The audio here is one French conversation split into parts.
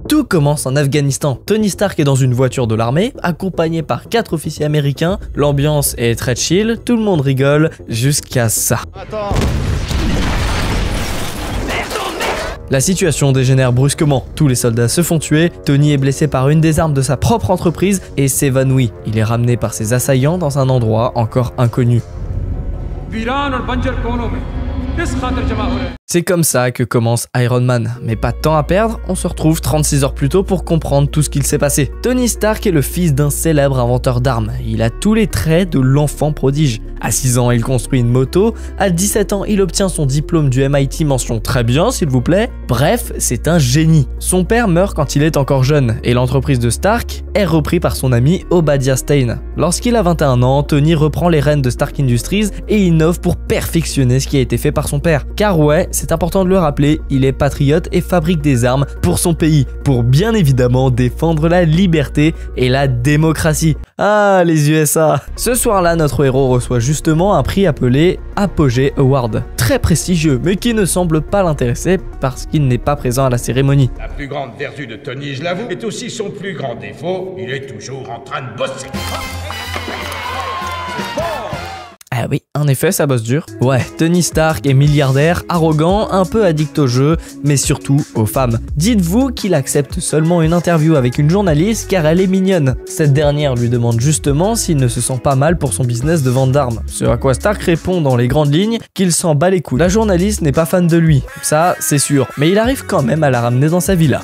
Tout commence en Afghanistan. Tony Stark est dans une voiture de l'armée, accompagné par 4 officiers américains. L'ambiance est très chill, tout le monde rigole, jusqu'à ça. Attends. La situation dégénère brusquement. Tous les soldats se font tuer, Tony est blessé par une des armes de sa propre entreprise et s'évanouit. Il est ramené par ses assaillants dans un endroit encore inconnu. C'est comme ça que commence Iron Man, mais pas de temps à perdre, on se retrouve 36 heures plus tôt pour comprendre tout ce qu'il s'est passé. Tony Stark est le fils d'un célèbre inventeur d'armes, il a tous les traits de l'enfant prodige. À 6 ans, il construit une moto, à 17 ans, il obtient son diplôme du MIT mention très bien s'il vous plaît. Bref, c'est un génie. Son père meurt quand il est encore jeune, et l'entreprise de Stark est reprise par son ami Obadiah Stane. Lorsqu'il a 21 ans, Tony reprend les rênes de Stark Industries et innove pour perfectionner ce qui a été fait par son père. Car ouais, c'est important de le rappeler, il est patriote et fabrique des armes pour son pays, pour bien évidemment défendre la liberté et la démocratie. Ah, les USA! Ce soir-là, notre héros reçoit justement un prix appelé Apogee Award. Très prestigieux, mais qui ne semble pas l'intéresser parce qu'il n'est pas présent à la cérémonie. La plus grande vertu de Tony, je l'avoue, est aussi son plus grand défaut. Il est toujours en train de bosser. Ah oui, en effet, ça bosse dur. Ouais, Tony Stark est milliardaire, arrogant, un peu addict aux jeux, mais surtout aux femmes. Dites-vous qu'il accepte seulement une interview avec une journaliste car elle est mignonne. Cette dernière lui demande justement s'il ne se sent pas mal pour son business de vente d'armes. Ce à quoi Stark répond dans les grandes lignes qu'il s'en bat les couilles. La journaliste n'est pas fan de lui, ça c'est sûr, mais il arrive quand même à la ramener dans sa villa.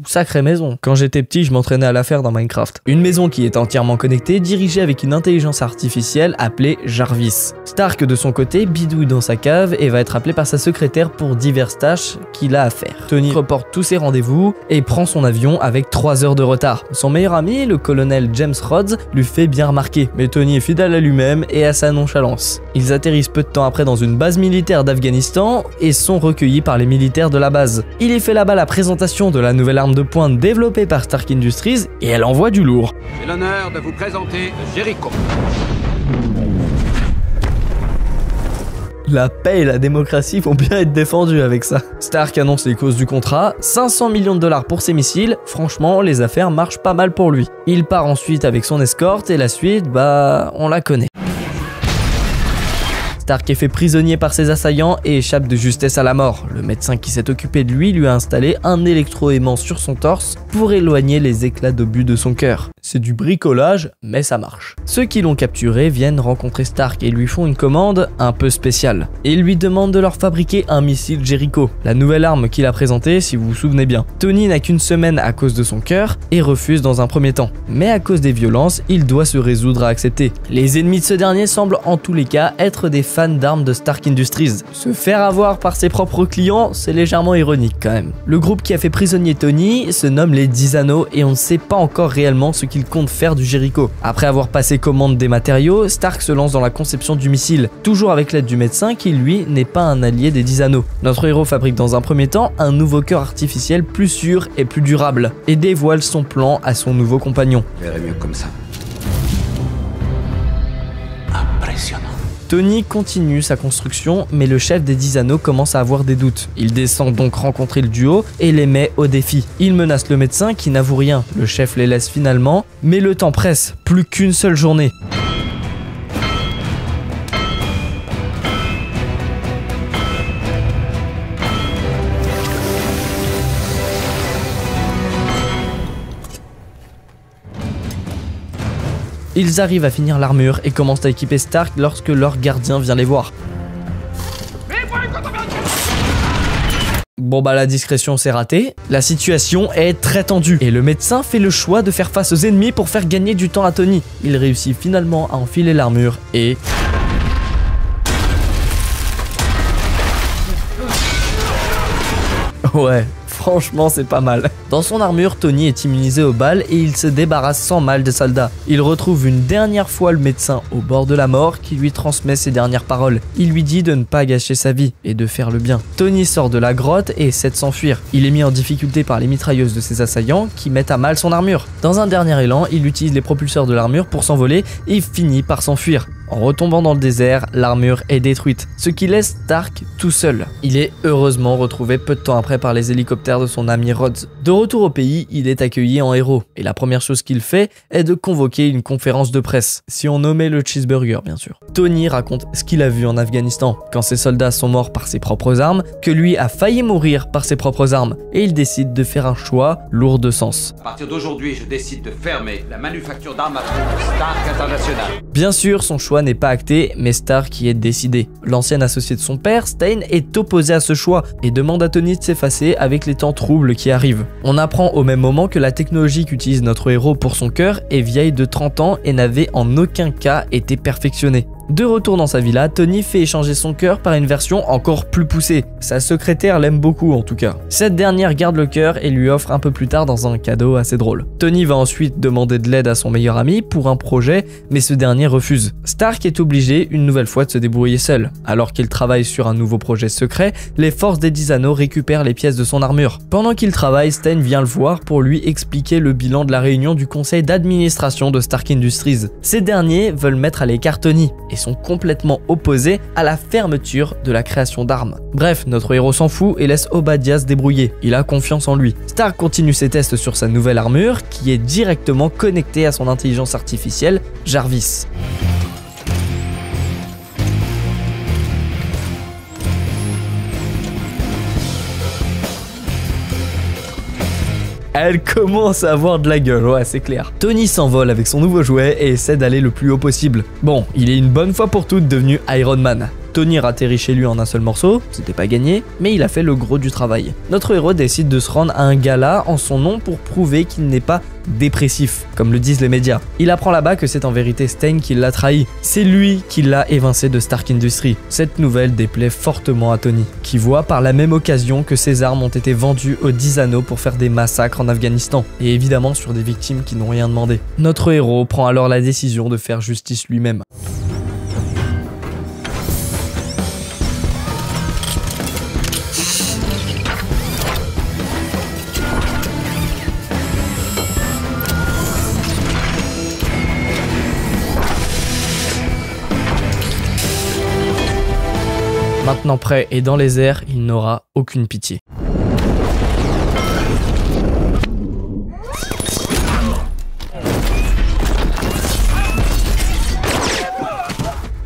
Sacrée maison. Quand j'étais petit, je m'entraînais à la faire dans Minecraft. Une maison qui est entièrement connectée, dirigée avec une intelligence artificielle appelée Jarvis. Stark, de son côté, bidouille dans sa cave et va être appelé par sa secrétaire pour diverses tâches qu'il a à faire. Tony reporte tous ses rendez-vous et prend son avion avec 3 heures de retard. Son meilleur ami, le colonel James Rhodes, lui fait bien remarquer, mais Tony est fidèle à lui-même et à sa nonchalance. Ils atterrissent peu de temps après dans une base militaire d'Afghanistan et sont recueillis par les militaires de la base. Il y fait là-bas la présentation de la nouvelle arme de pointe développée par Stark Industries et elle envoie du lourd. J'ai l'honneur de vous présenter Jericho. La paix et la démocratie vont bien être défendues avec ça. Stark annonce les causes du contrat, 500 millions de dollars pour ses missiles, franchement les affaires marchent pas mal pour lui. Il part ensuite avec son escorte et la suite, bah on la connaît. Stark est fait prisonnier par ses assaillants et échappe de justesse à la mort. Le médecin qui s'est occupé de lui a installé un électroaimant sur son torse pour éloigner les éclats d'obus de son cœur. C'est du bricolage, mais ça marche. Ceux qui l'ont capturé viennent rencontrer Stark et lui font une commande un peu spéciale. Ils lui demandent de leur fabriquer un missile Jericho, la nouvelle arme qu'il a présentée si vous vous souvenez bien. Tony n'a qu'une semaine à cause de son cœur et refuse dans un premier temps. Mais à cause des violences, il doit se résoudre à accepter. Les ennemis de ce dernier semblent en tous les cas être des fans d'armes de Stark Industries. Se faire avoir par ses propres clients, c'est légèrement ironique quand même. Le groupe qui a fait prisonnier Tony se nomme les 10 Anneaux et on ne sait pas encore réellement ce qu'il compte faire du Jericho. Après avoir passé commande des matériaux, Stark se lance dans la conception du missile, toujours avec l'aide du médecin qui lui n'est pas un allié des 10 Anneaux. Notre héros fabrique dans un premier temps un nouveau cœur artificiel plus sûr et plus durable et dévoile son plan à son nouveau compagnon. Je verrai mieux comme ça. Impressionnant. Tony continue sa construction, mais le chef des 10 Anneaux commence à avoir des doutes. Il descend donc rencontrer le duo et les met au défi. Il menace le médecin qui n'avoue rien. Le chef les laisse finalement, mais le temps presse, plus qu'une seule journée. Ils arrivent à finir l'armure et commencent à équiper Stark lorsque leur gardien vient les voir. Bon bah la discrétion s'est ratée, la situation est très tendue et le médecin fait le choix de faire face aux ennemis pour faire gagner du temps à Tony. Il réussit finalement à enfiler l'armure et... Ouais, franchement c'est pas mal. Dans son armure, Tony est immunisé aux balles et il se débarrasse sans mal des soldats. Il retrouve une dernière fois le médecin au bord de la mort qui lui transmet ses dernières paroles. Il lui dit de ne pas gâcher sa vie et de faire le bien. Tony sort de la grotte et essaie de s'enfuir. Il est mis en difficulté par les mitrailleuses de ses assaillants qui mettent à mal son armure. Dans un dernier élan, il utilise les propulseurs de l'armure pour s'envoler et finit par s'enfuir. En retombant dans le désert, l'armure est détruite, ce qui laisse Stark tout seul. Il est heureusement retrouvé peu de temps après par les hélicoptères de son ami Rhodes. De retour au pays, il est accueilli en héros, et la première chose qu'il fait est de convoquer une conférence de presse, si on nommait le cheeseburger bien sûr. Tony raconte ce qu'il a vu en Afghanistan, quand ses soldats sont morts par ses propres armes, que lui a failli mourir par ses propres armes, et il décide de faire un choix lourd de sens. À partir d'aujourd'hui, je décide de fermer la manufacture d'armes à feu Stark International. Bien sûr, son choix n'est pas acté, mais Stark y est décidé. L'ancien associé de son père, Stein, est opposé à ce choix et demande à Tony de s'effacer avec les temps troubles qui arrivent. On apprend au même moment que la technologie qu'utilise notre héros pour son cœur est vieille de 30 ans et n'avait en aucun cas été perfectionnée. De retour dans sa villa, Tony fait échanger son cœur par une version encore plus poussée. Sa secrétaire l'aime beaucoup en tout cas. Cette dernière garde le cœur et lui offre un peu plus tard dans un cadeau assez drôle. Tony va ensuite demander de l'aide à son meilleur ami pour un projet, mais ce dernier refuse. Stark est obligé une nouvelle fois de se débrouiller seul. Alors qu'il travaille sur un nouveau projet secret, les forces des 10 anneaux récupèrent les pièces de son armure. Pendant qu'il travaille, Stein vient le voir pour lui expliquer le bilan de la réunion du conseil d'administration de Stark Industries. Ces derniers veulent mettre à l'écart Tony et sont complètement opposés à la fermeture de la création d'armes. Bref, notre héros s'en fout et laisse Obadiah se débrouiller. Il a confiance en lui. Stark continue ses tests sur sa nouvelle armure qui est directement connectée à son intelligence artificielle, Jarvis. Elle commence à avoir de la gueule, ouais c'est clair. Tony s'envole avec son nouveau jouet et essaie d'aller le plus haut possible. Bon, il est une bonne fois pour toutes devenu Iron Man. Tony atterrit chez lui en un seul morceau, c'était pas gagné, mais il a fait le gros du travail. Notre héros décide de se rendre à un gala en son nom pour prouver qu'il n'est pas dépressif, comme le disent les médias. Il apprend là-bas que c'est en vérité Stein qui l'a trahi. C'est lui qui l'a évincé de Stark Industries. Cette nouvelle déplaît fortement à Tony, qui voit par la même occasion que ses armes ont été vendues aux 10 anneaux pour faire des massacres en Afghanistan, et évidemment sur des victimes qui n'ont rien demandé. Notre héros prend alors la décision de faire justice lui-même. Maintenant prêt et dans les airs, il n'aura aucune pitié.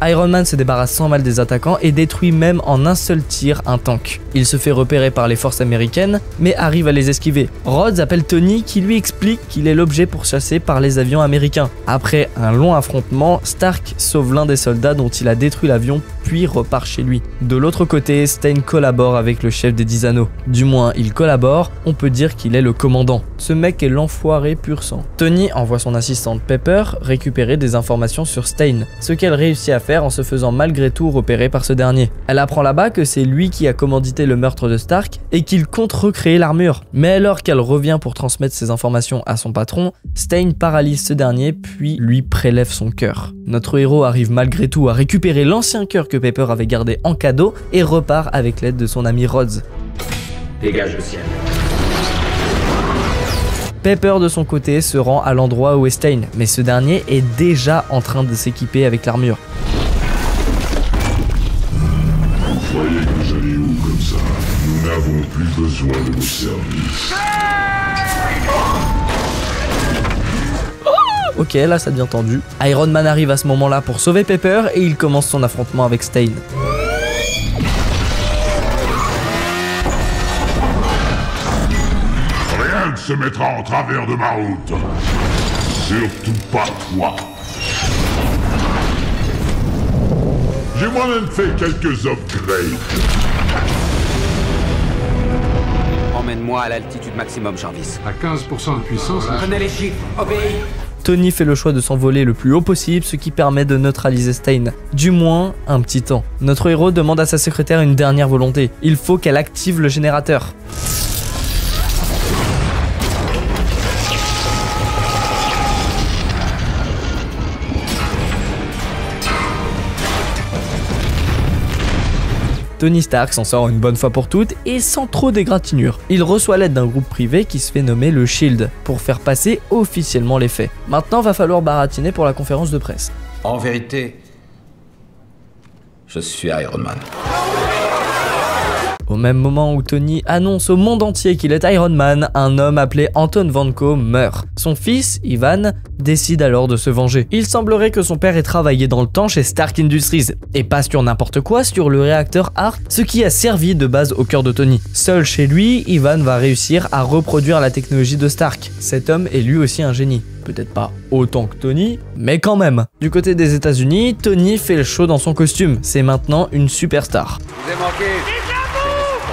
Iron Man se débarrasse sans mal des attaquants et détruit même en un seul tir un tank. Il se fait repérer par les forces américaines, mais arrive à les esquiver. Rhodes appelle Tony qui lui explique qu'il est l'objet pourchassé par les avions américains. Après un long affrontement, Stark sauve l'un des soldats dont il a détruit l'avion puis repart chez lui. De l'autre côté, Stein collabore avec le chef des 10 anneaux. Du moins, il collabore, on peut dire qu'il est le commandant. Ce mec est l'enfoiré pur sang. Tony envoie son assistante Pepper récupérer des informations sur Stein, ce qu'elle réussit à faire en se faisant malgré tout repérer par ce dernier. Elle apprend là-bas que c'est lui qui a commandité le meurtre de Stark et qu'il compte recréer l'armure. Mais alors qu'elle revient pour transmettre ces informations à son patron, Stein paralyse ce dernier puis lui prélève son cœur. Notre héros arrive malgré tout à récupérer l'ancien cœur que Pepper avait gardé en cadeau et repart avec l'aide de son ami Rhodes. Dégage le ciel. Pepper de son côté se rend à l'endroit où est Stein, mais ce dernier est déjà en train de s'équiper avec l'armure. Vous croyez que vous allez où comme ça? Nous n'avons plus besoin de vos services. Ok, là ça devient tendu. Iron Man arrive à ce moment-là pour sauver Pepper et il commence son affrontement avec Stein. Rien ne se mettra en travers de ma route. Surtout pas toi. J'ai moi-même fait quelques upgrades. Emmène-moi à l'altitude maximum, Jarvis. À 15% de puissance, Prenez les chiffres, obéis. Tony fait le choix de s'envoler le plus haut possible, ce qui permet de neutraliser Stein. Du moins, un petit temps. Notre héros demande à sa secrétaire une dernière volonté. Il faut qu'elle active le générateur. Tony Stark s'en sort une bonne fois pour toutes et sans trop d'égratignures. Il reçoit l'aide d'un groupe privé qui se fait nommer le Shield pour faire passer officiellement les faits. Maintenant, va falloir baratiner pour la conférence de presse. En vérité, Je suis Iron Man. Au même moment où Tony annonce au monde entier qu'il est Iron Man, un homme appelé Anton Vanko meurt. Son fils, Ivan, décide alors de se venger. Il semblerait que son père ait travaillé dans le temps chez Stark Industries, et pas sur n'importe quoi, sur le réacteur ARC, ce qui a servi de base au cœur de Tony. Seul chez lui, Ivan va réussir à reproduire la technologie de Stark. Cet homme est lui aussi un génie. Peut-être pas autant que Tony, mais quand même. Du côté des États-Unis, Tony fait le show dans son costume. C'est maintenant une superstar. Vous avez manqué.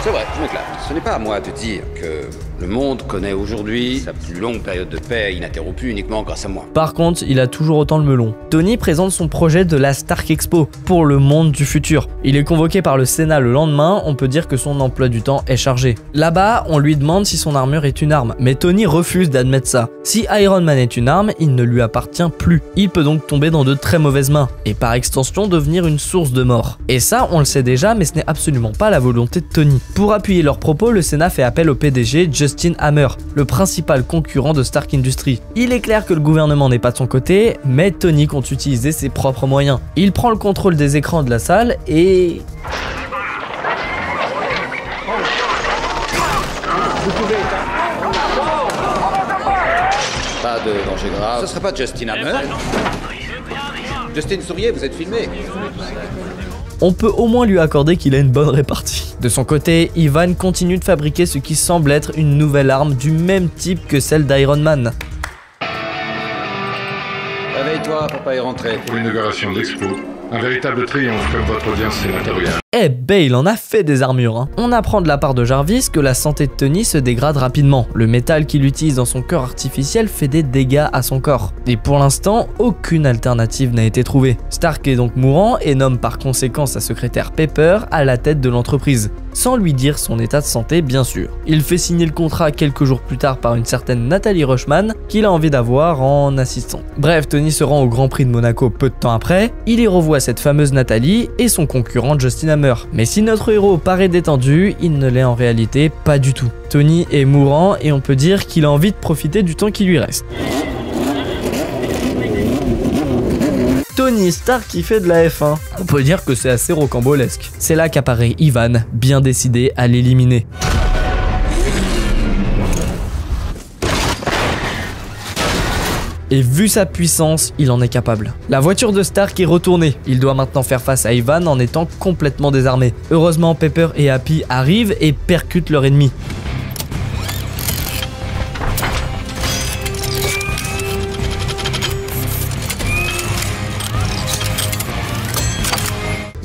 C'est vrai, je m'éclate. Ce n'est pas à moi de dire que le monde connaît aujourd'hui sa plus longue période de paix ininterrompue uniquement grâce à moi. Par contre, il a toujours autant le melon. Tony présente son projet de la Stark Expo pour le monde du futur. Il est convoqué par le Sénat le lendemain, on peut dire que son emploi du temps est chargé. Là-bas, on lui demande si son armure est une arme, mais Tony refuse d'admettre ça. Si Iron Man est une arme, il ne lui appartient plus. Il peut donc tomber dans de très mauvaises mains, et par extension devenir une source de mort. Et ça, on le sait déjà, mais ce n'est absolument pas la volonté de Tony. Pour appuyer leurs propos, le Sénat fait appel au PDG Justin Hammer, le principal concurrent de Stark Industries. Il est clair que le gouvernement n'est pas de son côté, mais Tony compte utiliser ses propres moyens. Il prend le contrôle des écrans de la salle et... Pas de danger grave. Ce serait pas Justin Hammer? Justin, souriez, vous êtes filmé. On peut au moins lui accorder qu'il a une bonne répartie. De son côté, Ivan continue de fabriquer ce qui semble être une nouvelle arme du même type que celle d'Iron Man. Réveille-toi pour pas y rentrer. Pour l'inauguration de l'expo, un véritable triomphe comme votre audience sénatoriale. Eh ben, il en a fait des armures, hein. On apprend de la part de Jarvis que la santé de Tony se dégrade rapidement. Le métal qu'il utilise dans son cœur artificiel fait des dégâts à son corps. Et pour l'instant, aucune alternative n'a été trouvée. Stark est donc mourant et nomme par conséquent sa secrétaire Pepper à la tête de l'entreprise, sans lui dire son état de santé bien sûr. Il fait signer le contrat quelques jours plus tard par une certaine Nathalie Rushman qu'il a envie d'avoir en assistant. Bref, Tony se rend au Grand Prix de Monaco peu de temps après, il y revoit cette fameuse Nathalie et son concurrent Justin Hammer. Mais si notre héros paraît détendu, il ne l'est en réalité pas du tout. Tony est mourant et on peut dire qu'il a envie de profiter du temps qui lui reste. Tony Stark qui fait de la F1. On peut dire que c'est assez rocambolesque. C'est là qu'apparaît Ivan, bien décidé à l'éliminer. Et vu sa puissance, il en est capable. La voiture de Stark est retournée. Il doit maintenant faire face à Ivan en étant complètement désarmé. Heureusement, Pepper et Happy arrivent et percutent leur ennemi.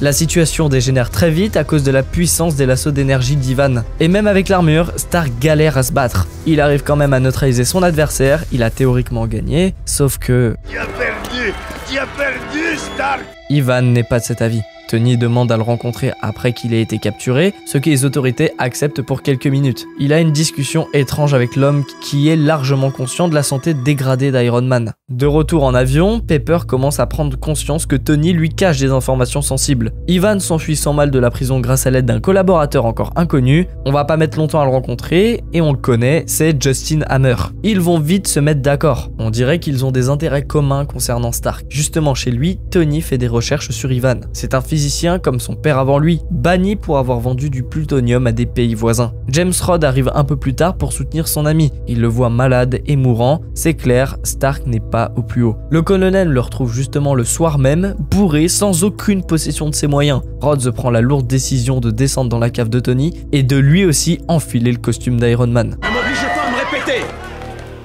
La situation dégénère très vite à cause de la puissance des lassos d'énergie d'Ivan. Et même avec l'armure, Stark galère à se battre. Il arrive quand même à neutraliser son adversaire, il a théoriquement gagné, sauf que... Tu as perdu, Stark! Ivan n'est pas de cet avis. Tony demande à le rencontrer après qu'il ait été capturé, ce que les autorités acceptent pour quelques minutes. Il a une discussion étrange avec l'homme qui est largement conscient de la santé dégradée d'Iron Man. De retour en avion, Pepper commence à prendre conscience que Tony lui cache des informations sensibles. Ivan s'enfuit sans mal de la prison grâce à l'aide d'un collaborateur encore inconnu. On va pas mettre longtemps à le rencontrer, et on le connaît, c'est Justin Hammer. Ils vont vite se mettre d'accord. On dirait qu'ils ont des intérêts communs concernant Stark. Justement chez lui, Tony fait des recherches sur Ivan. C'est un physicien comme son père avant lui, banni pour avoir vendu du plutonium à des pays voisins. James Rhodes arrive un peu plus tard pour soutenir son ami. Il le voit malade et mourant. C'est clair, Stark n'est pas au plus haut. Le colonel le retrouve justement le soir même, bourré, sans aucune possession de ses moyens. Rhodes prend la lourde décision de descendre dans la cave de Tony et de lui aussi enfiler le costume d'Iron Man. Ne m'obligez pas à me répéter!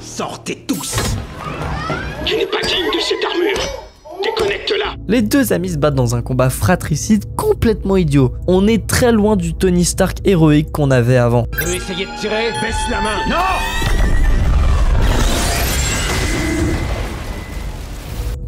Sortez tous! Tu n'es pas digne de cette armure! Déconnecte-la! Les deux amis se battent dans un combat fratricide complètement idiot. On est très loin du Tony Stark héroïque qu'on avait avant. Tu veux essayer de tirer? Baisse la main! Non!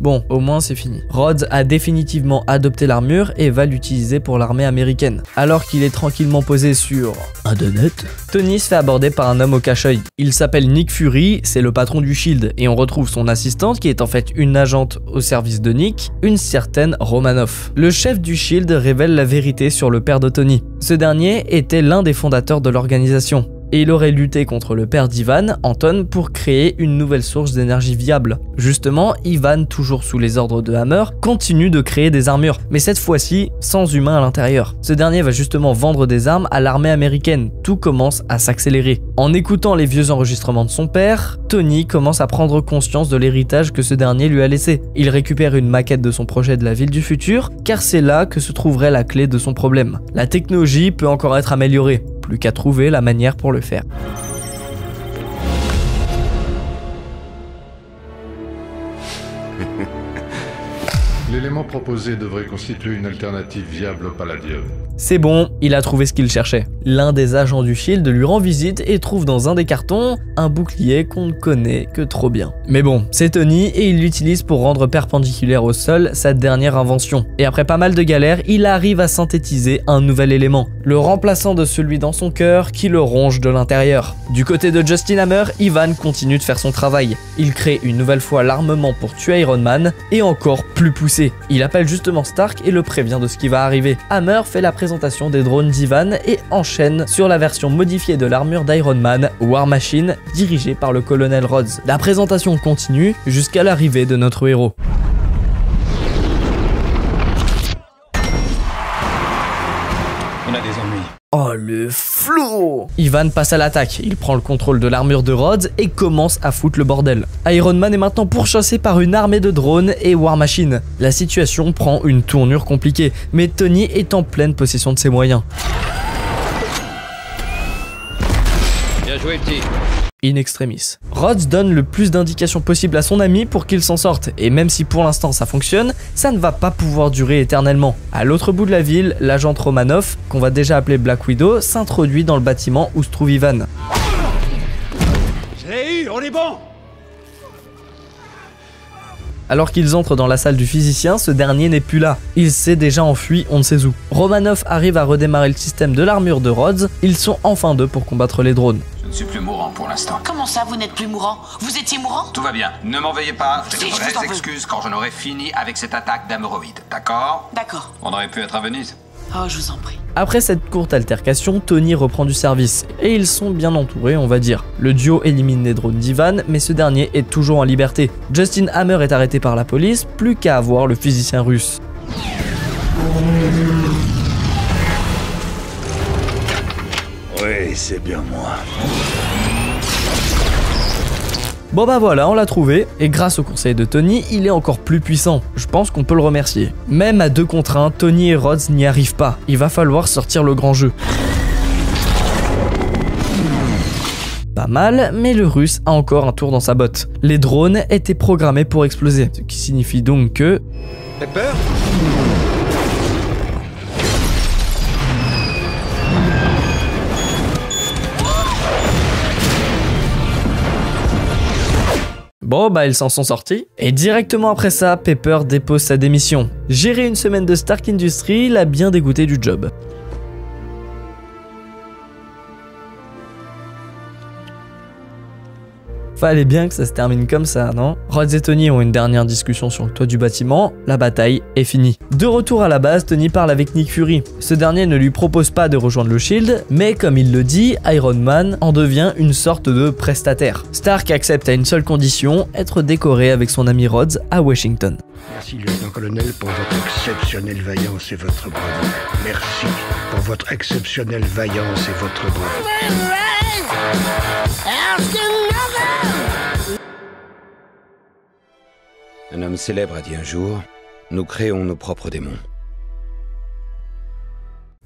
Bon, au moins c'est fini. Rhodes a définitivement adopté l'armure et va l'utiliser pour l'armée américaine. Alors qu'il est tranquillement posé sur un donut, Tony se fait aborder par un homme au cache-œil. Il s'appelle Nick Fury, c'est le patron du SHIELD, et on retrouve son assistante qui est en fait une agente au service de Nick, une certaine Romanoff. Le chef du SHIELD révèle la vérité sur le père de Tony. Ce dernier était l'un des fondateurs de l'organisation. et il aurait lutté contre le père d'Ivan, Anton, pour créer une nouvelle source d'énergie viable. Justement, Ivan, toujours sous les ordres de Hammer, continue de créer des armures, mais cette fois-ci sans humains à l'intérieur. Ce dernier va justement vendre des armes à l'armée américaine. Tout commence à s'accélérer. En écoutant les vieux enregistrements de son père, Tony commence à prendre conscience de l'héritage que ce dernier lui a laissé. Il récupère une maquette de son projet de la ville du futur, car c'est là que se trouverait la clé de son problème. La technologie peut encore être améliorée, plus qu'à trouver la manière pour le faire. L'élément proposé devrait constituer une alternative viable au palladium. C'est bon, il a trouvé ce qu'il cherchait. L'un des agents du Shield lui rend visite et trouve dans un des cartons un bouclier qu'on ne connaît que trop bien. Mais bon, c'est Tony et il l'utilise pour rendre perpendiculaire au sol sa dernière invention. Et après pas mal de galères, il arrive à synthétiser un nouvel élément, le remplaçant de celui dans son cœur qui le ronge de l'intérieur. Du côté de Justin Hammer, Ivan continue de faire son travail. Il crée une nouvelle fois l'armement pour tuer Iron Man et encore plus poussé. Il appelle justement Stark et le prévient de ce qui va arriver. Hammer fait la présentation des drones d'Ivan et enchaîne sur la version modifiée de l'armure d'Iron Man, War Machine, dirigée par le colonel Rhodes. La présentation continue jusqu'à l'arrivée de notre héros. On a des ennuis. Oh le flow! Ivan passe à l'attaque, il prend le contrôle de l'armure de Rhodes et commence à foutre le bordel. Iron Man est maintenant pourchassé par une armée de drones et War Machine. La situation prend une tournure compliquée, mais Tony est en pleine possession de ses moyens. Bien joué, petit. In extremis. Rhodes donne le plus d'indications possible à son ami pour qu'il s'en sorte, et même si pour l'instant ça fonctionne, ça ne va pas pouvoir durer éternellement. À l'autre bout de la ville, l'agent Romanoff, qu'on va déjà appeler Black Widow, s'introduit dans le bâtiment où se trouve Ivan. Je l'ai eu, on est bon! Alors qu'ils entrent dans la salle du physicien, ce dernier n'est plus là. Il s'est déjà enfui on ne sait où. Romanoff arrive à redémarrer le système de l'armure de Rhodes, ils sont enfin deux pour combattre les drones. Je ne suis plus mourant pour l'instant. Comment ça, vous n'êtes plus mourant? Vous étiez mourant? Tout va bien. Ne m'en veuillez pas. Je Si, je vous en vraies veux. excuses quand j'en aurai fini avec cette attaque d'hémorroïdes. D'accord? D'accord. On aurait pu être à Venise. Oh, je vous en prie. Après cette courte altercation, Tony reprend du service, et ils sont bien entourés on va dire. Le duo élimine les drones d'Ivan, mais ce dernier est toujours en liberté. Justin Hammer est arrêté par la police, plus qu'à avoir le physicien russe. Oui, c'est bien moi. Bon bah voilà, on l'a trouvé, et grâce au conseil de Tony, il est encore plus puissant. Je pense qu'on peut le remercier. Même à 2 contre 1, Tony et Rhodes n'y arrivent pas. Il va falloir sortir le grand jeu. Pas mal, mais le russe a encore un tour dans sa botte. Les drones étaient programmés pour exploser, ce qui signifie donc que... T'as peur? Bon bah ils s'en sont sortis. Et directement après ça, Pepper dépose sa démission. Gérer une semaine de Stark Industries l'a bien dégoûté du job. Fallait bien que ça se termine comme ça, non? Rhodes et Tony ont une dernière discussion sur le toit du bâtiment, la bataille est finie. De retour à la base, Tony parle avec Nick Fury. Ce dernier ne lui propose pas de rejoindre le Shield, mais comme il le dit, Iron Man en devient une sorte de prestataire. Stark accepte à une seule condition, être décoré avec son ami Rhodes à Washington. Merci, lieutenant-colonel, pour votre exceptionnelle vaillance et votre bravoure. Merci pour votre exceptionnelle vaillance et votre bravoure. Un homme célèbre a dit un jour, nous créons nos propres démons.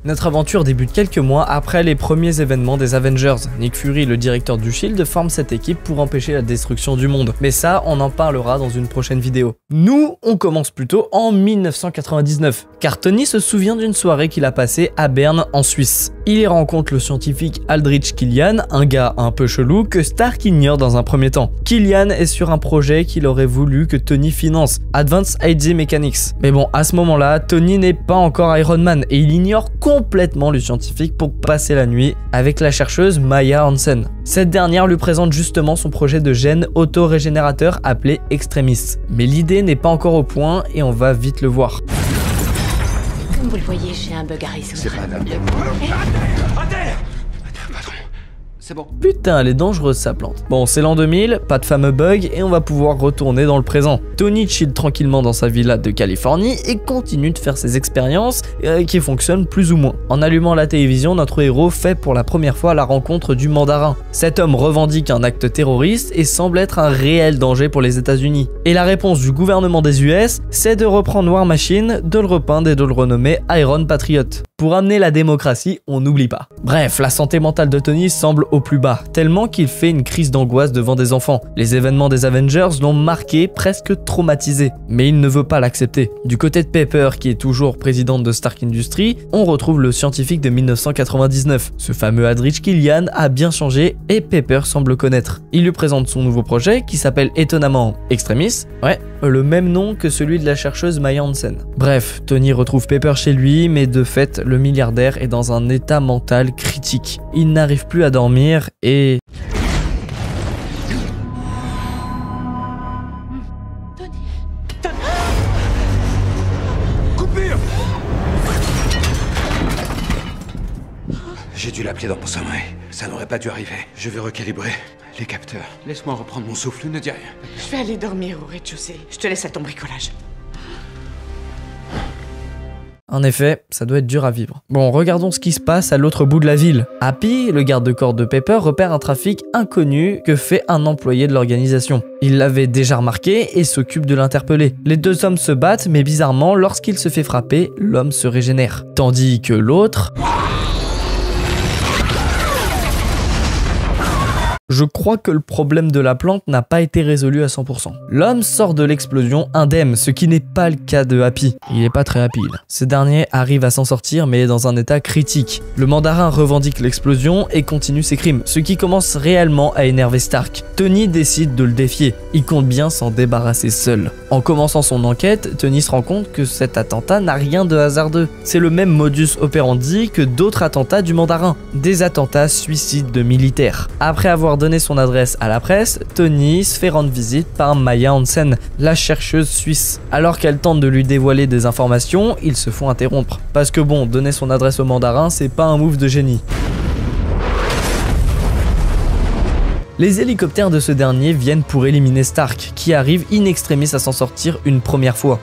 Notre aventure débute quelques mois après les premiers événements des Avengers. Nick Fury, le directeur du Shield, forme cette équipe pour empêcher la destruction du monde. Mais ça, on en parlera dans une prochaine vidéo. Nous, on commence plutôt en 1999, car Tony se souvient d'une soirée qu'il a passée à Berne, en Suisse. Il y rencontre le scientifique Aldrich Killian, un gars un peu chelou que Stark ignore dans un premier temps. Killian est sur un projet qu'il aurait voulu que Tony finance, Advanced ID Mechanics. Mais bon, à ce moment-là, Tony n'est pas encore Iron Man et il ignore complètement le scientifique pour passer la nuit avec la chercheuse Maya Hansen. Cette dernière lui présente justement son projet de gène auto-régénérateur appelé Extremis. Mais l'idée n'est pas encore au point et on va vite le voir. Comme vous le voyez, j'ai un bug à résoudre. C'est pas un alien. Patron, c'est bon. Putain, elle est dangereuse sa plante. Bon, c'est l'an 2000, pas de fameux bug et on va pouvoir retourner dans le présent. Tony chill tranquillement dans sa villa de Californie et continue de faire ses expériences qui fonctionnent plus ou moins. En allumant la télévision, notre héros fait pour la première fois la rencontre du mandarin. Cet homme revendique un acte terroriste et semble être un réel danger pour les États-Unis. Et la réponse du gouvernement des US, c'est de reprendre War Machine, de le repeindre et de le renommer Iron Patriot. Pour amener la démocratie, on n'oublie pas. Bref, la santé mentale de Tony semble au plus bas, tellement qu'il fait une crise d'angoisse devant des enfants. Les événements des Avengers l'ont marqué, presque traumatisé. Mais il ne veut pas l'accepter. Du côté de Pepper, qui est toujours présidente de Stark Industries, on retrouve le scientifique de 1999. Ce fameux Aldrich Killian a bien changé et Pepper semble le connaître. Il lui présente son nouveau projet qui s'appelle étonnamment Extremis, ouais, le même nom que celui de la chercheuse Maya Hansen. Bref, Tony retrouve Pepper chez lui, mais de fait, le milliardaire est dans un état mental critique. Il n'arrive plus à dormir et... Coupure! J'ai dû l'appeler dans mon sommeil. Ça n'aurait pas dû arriver. Je vais recalibrer les capteurs. Laisse-moi reprendre mon souffle, ne dis rien. Je vais aller dormir au rez-de-chaussée. Je te laisse à ton bricolage. En effet, ça doit être dur à vivre. Bon, regardons ce qui se passe à l'autre bout de la ville. Happy, le garde-corps de Pepper, repère un trafic inconnu que fait un employé de l'organisation. Il l'avait déjà remarqué et s'occupe de l'interpeller. Les deux hommes se battent, mais bizarrement, lorsqu'il se fait frapper, l'homme se régénère. Tandis que l'autre... Je crois que le problème de la plante n'a pas été résolu à 100%. L'homme sort de l'explosion indemne, ce qui n'est pas le cas de Happy. Il est pas très happy là. Ce dernier arrive à s'en sortir mais est dans un état critique. Le mandarin revendique l'explosion et continue ses crimes, ce qui commence réellement à énerver Stark. Tony décide de le défier. Il compte bien s'en débarrasser seul. En commençant son enquête, Tony se rend compte que cet attentat n'a rien de hasardeux. C'est le même modus operandi que d'autres attentats du mandarin. Des attentats suicides de militaires. Après avoir donné son adresse à la presse, Tony se fait rendre visite par Maya Hansen, la chercheuse suisse. Alors qu'elle tente de lui dévoiler des informations, ils se font interrompre. Parce que bon, donner son adresse au mandarin, c'est pas un move de génie. Les hélicoptères de ce dernier viennent pour éliminer Stark, qui arrive in extremis à s'en sortir une première fois.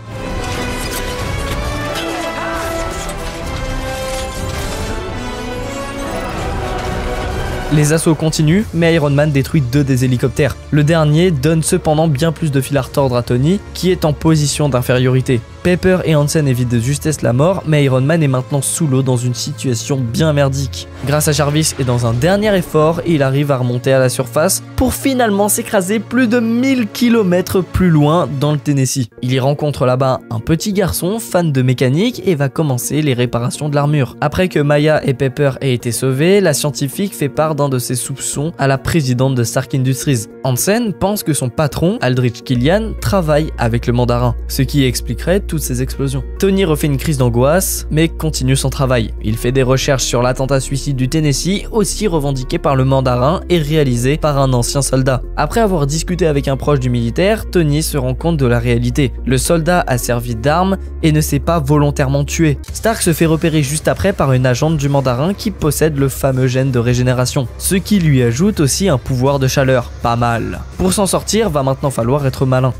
Les assauts continuent, mais Iron Man détruit 2 des hélicoptères. Le dernier donne cependant bien plus de fil à retordre à Tony, qui est en position d'infériorité. Pepper et Hansen évitent de justesse la mort, mais Iron Man est maintenant sous l'eau dans une situation bien merdique. Grâce à Jarvis et dans un dernier effort, il arrive à remonter à la surface pour finalement s'écraser plus de 1000 km plus loin dans le Tennessee. Il y rencontre là-bas un petit garçon fan de mécanique et va commencer les réparations de l'armure. Après que Maya et Pepper aient été sauvés, la scientifique fait part d'un de ses soupçons à la présidente de Stark Industries. Hansen pense que son patron, Aldrich Killian, travaille avec le mandarin, ce qui expliquerait toutes ces explosions. Tony refait une crise d'angoisse, mais continue son travail. Il fait des recherches sur l'attentat suicide du Tennessee, aussi revendiqué par le mandarin et réalisé par un ancien soldat. Après avoir discuté avec un proche du militaire, Tony se rend compte de la réalité. Le soldat a servi d'arme et ne s'est pas volontairement tué. Stark se fait repérer juste après par une agente du mandarin qui possède le fameux gène de régénération, ce qui lui ajoute aussi un pouvoir de chaleur. Pas mal. Pour s'en sortir, va maintenant falloir être malin.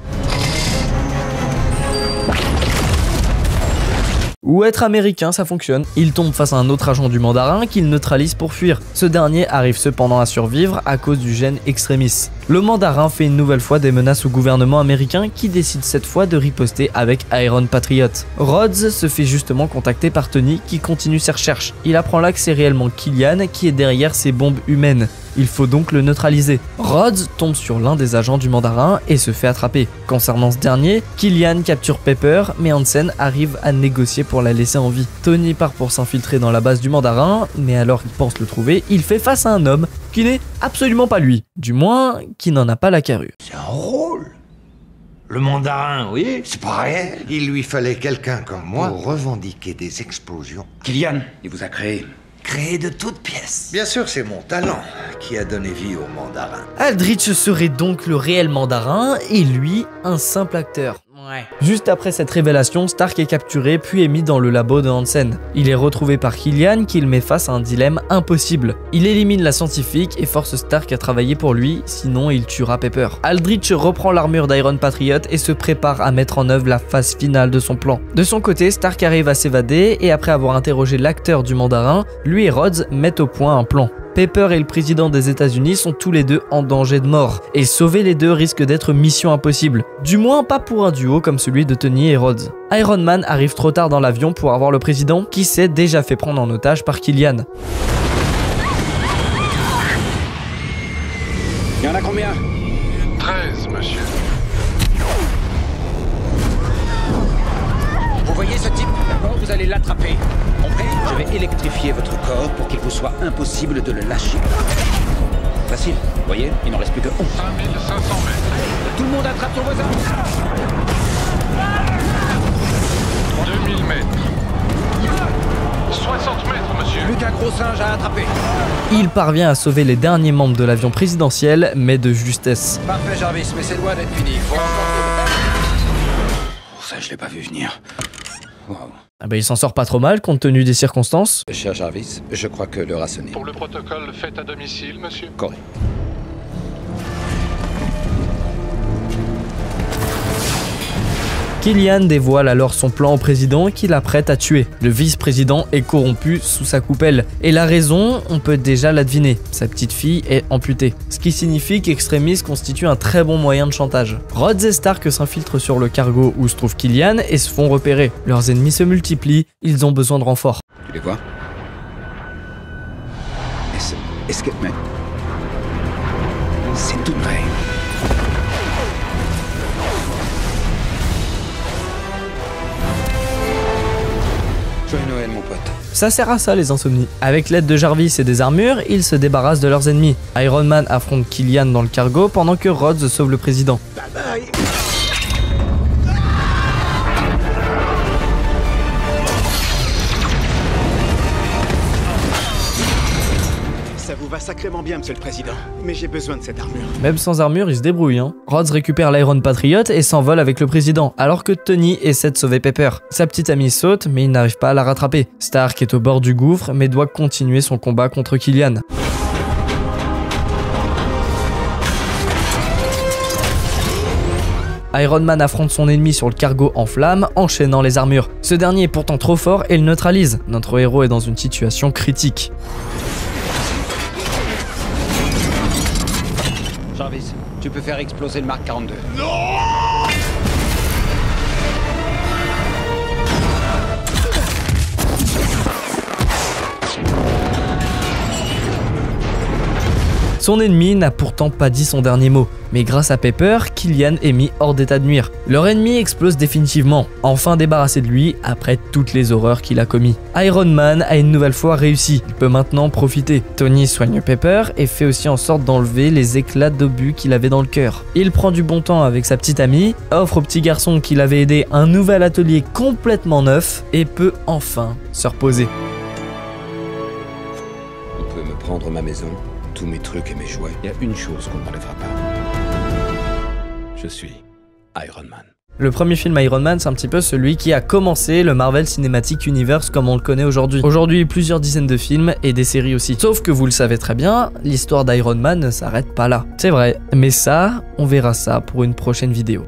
Ou être américain, ça fonctionne. Il tombe face à un autre agent du mandarin qu'il neutralise pour fuir. Ce dernier arrive cependant à survivre à cause du gène Extremis. Le mandarin fait une nouvelle fois des menaces au gouvernement américain qui décide cette fois de riposter avec Iron Patriot. Rhodes se fait justement contacter par Tony qui continue ses recherches. Il apprend là que c'est réellement Killian qui est derrière ces bombes humaines. Il faut donc le neutraliser. Rhodes tombe sur l'un des agents du mandarin et se fait attraper. Concernant ce dernier, Killian capture Pepper, mais Hansen arrive à négocier pour la laisser en vie. Tony part pour s'infiltrer dans la base du mandarin, mais alors qu'il pense le trouver, il fait face à un homme qui n'est absolument pas lui. Du moins, qui n'en a pas la carrure. C'est un rôle. Le mandarin, oui, c'est pas réel. Il lui fallait quelqu'un comme moi pour revendiquer des explosions. Killian, il vous a créé. Créé de toutes pièces. Bien sûr, c'est mon talent qui a donné vie au mandarin. Aldrich serait donc le réel mandarin et lui, un simple acteur. Ouais. Juste après cette révélation, Stark est capturé puis est mis dans le labo de Hansen. Il est retrouvé par Killian qui le met face à un dilemme impossible. Il élimine la scientifique et force Stark à travailler pour lui, sinon il tuera Pepper. Aldrich reprend l'armure d'Iron Patriot et se prépare à mettre en œuvre la phase finale de son plan. De son côté, Stark arrive à s'évader et après avoir interrogé l'acteur du mandarin, lui et Rhodes mettent au point un plan. Pepper et le président des États-Unis sont tous les deux en danger de mort, et sauver les deux risque d'être mission impossible. Du moins pas pour un duo comme celui de Tony et Rhodes. Iron Man arrive trop tard dans l'avion pour avoir le président, qui s'est déjà fait prendre en otage par Killian. Il y en a combien? 13, monsieur. Vous voyez ce type? D'abord, vous allez l'attraper. Compris? Je vais électrifier votre corps pour qu'il vous soit impossible de le lâcher. Facile. Vous voyez? Il n'en reste plus que 11. 5500 mètres. Tout le monde attrape son voisin. 2000 mètres. 60 mètres, monsieur. Plus qu'un gros singe à attraper. Il parvient à sauver les derniers membres de l'avion présidentiel, mais de justesse. Parfait, Jarvis, mais c'est loin d'être fini. Faut encore... Ça, je l'ai pas vu venir. Wow. Ah bah il s'en sort pas trop mal compte tenu des circonstances. Cher Jarvis, je crois que l'heure a sonné. Pour le protocole, fait à domicile, monsieur. Correct. Killian dévoile alors son plan au président qui l'apprête à tuer. Le vice-président est corrompu sous sa coupelle. Et la raison, on peut déjà la deviner. Sa petite fille est amputée. Ce qui signifie qu'Extremis constitue un très bon moyen de chantage. Rhodes et Stark s'infiltrent sur le cargo où se trouve Killian et se font repérer. Leurs ennemis se multiplient, ils ont besoin de renforts. Tu les vois? Est-ce que... Mais... C'est tout vrai. Joyeux Noël, mon pote. Ça sert à ça les insomnies. Avec l'aide de Jarvis et des armures, ils se débarrassent de leurs ennemis. Iron Man affronte Killian dans le cargo pendant que Rhodes sauve le président. Bye bye. Ça vous va sacrément bien, monsieur le président. Mais j'ai besoin de cette armure. Même sans armure, il se débrouille, hein. Rhodes récupère l'Iron Patriot et s'envole avec le président, alors que Tony essaie de sauver Pepper. Sa petite amie saute, mais il n'arrive pas à la rattraper. Stark est au bord du gouffre, mais doit continuer son combat contre Killian. Iron Man affronte son ennemi sur le cargo en flammes, enchaînant les armures. Ce dernier est pourtant trop fort et le neutralise. Notre héros est dans une situation critique. Jarvis, tu peux faire exploser le Mark 42. Non! Son ennemi n'a pourtant pas dit son dernier mot, mais grâce à Pepper, Killian est mis hors d'état de nuire. Leur ennemi explose définitivement, enfin débarrassé de lui après toutes les horreurs qu'il a commis. Iron Man a une nouvelle fois réussi, il peut maintenant profiter. Tony soigne Pepper et fait aussi en sorte d'enlever les éclats d'obus qu'il avait dans le cœur. Il prend du bon temps avec sa petite amie, offre au petit garçon qui l'avait aidé un nouvel atelier complètement neuf et peut enfin se reposer. On peut me prendre ma maison, tous mes trucs et mes jouets. Il y a une chose qu'on ne m'enlèvera pas. Je suis Iron Man. Le premier film Iron Man, c'est un petit peu celui qui a commencé le Marvel Cinematic Universe comme on le connaît aujourd'hui. Aujourd'hui, plusieurs dizaines de films et des séries aussi. Sauf que vous le savez très bien, l'histoire d'Iron Man ne s'arrête pas là. C'est vrai, mais ça, on verra ça pour une prochaine vidéo.